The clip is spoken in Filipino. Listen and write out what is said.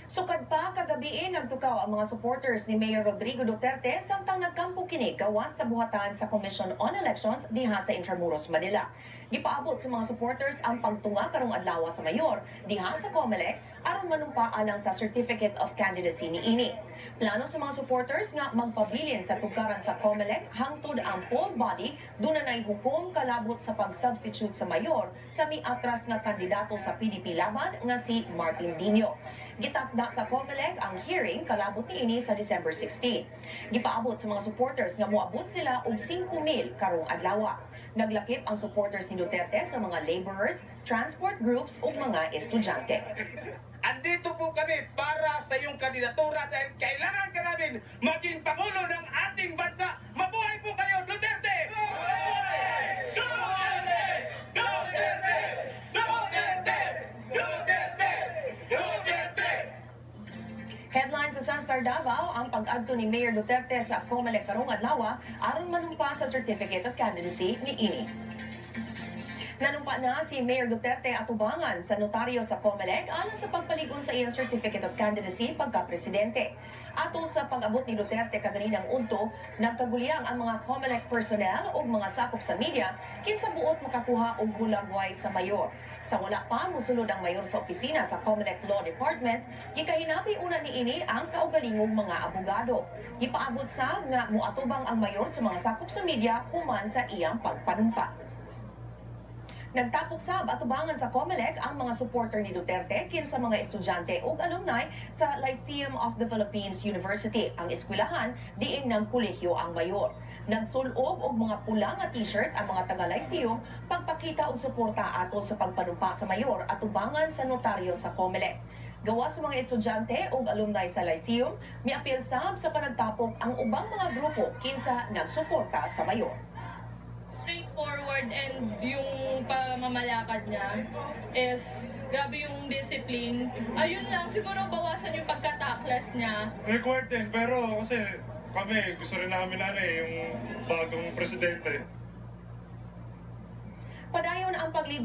Sukad pa kagabi nagtukaw ang mga supporters ni Mayor Rodrigo Duterte samtang nagkampo kini gawas sa buhatan sa Commission on Elections diha sa Intramuros, Manila. Gipaabot sa mga supporters ang pagtunga karong adlaw sa mayor diha sa COMELEC aron manumpa alang sa Certificate of Candidacy niini. Plano sa mga supporters nga magpabilin sa tukaran sa COMELEC hangtod ang poll body dunay hukom kalabot sa pag-substitute sa mayor sa miatras nga kandidato sa PDP laban nga si Martin Dino. Gitakda sa COMELEC ang hearing kalabot niini sa December 16. Gipaabot sa mga supporters nga moabot sila og 5,000 karong adlaw. Naglakip ang supporters ni Duterte sa mga laborers, transport groups ug mga estudyante. Andito po kami para sa iyong kandidatura dahil kailangan ka namin maging Pangulo ng ating bansa. Mabuhay po kayo, Duterte! Duterte! Duterte! Duterte! Duterte! Duterte! Duterte! Headline sa Sunstar Davao, ang pag-adto ni Mayor Duterte sa COMELEC karong adlaw aron manumpa sa Certificate of Candidacy niini. Nanumpa na si Mayor Duterte atubangan sa notaryo sa COMELEC alang sa pagpaligon sa iyang Certificate of Candidacy pagka-presidente. Ato sa pag-abot ni Duterte kaganinang udto, nagkagulyang ang mga COMELEC personnel o mga sakop sa media kinsa buot makakuha og hulagway sa mayor. Sa wala pa mosulod ang mayor sa opisina sa COMELEC Law Department, gikahinabi una niini ang kaugalingong mga abogado. Gipaabot sa nga moatubang ang mayor sa mga sakop sa media human sa iyang pagpanumpa. Nagtapok sab atubangan sa COMELEC ang mga supporter ni Duterte kinsa mga estudyante ug alumni sa Lyceum of the Philippines University, ang eskwelahan diin ng kolehiyo ang mayor. Nagsulob og mga pula nga t-shirt ang mga taga-Lyceum pagpakita og suporta ato sa pagpanumpa sa mayor atubangan sa notaryo sa COMELEC. Gawas sa mga estudyante ug alumni sa Lyceum, miapil sab sa panagtapok ang ubang mga grupo kinsa nagsuporta sa mayor. Straightforward, and yung pamamalakad niya is grabe yung discipline. Ayun lang, siguro bawasan yung pagkataklas niya. Required din, pero kasi kami gusto rin namin yung bagong presidente. Padayon ang paglibot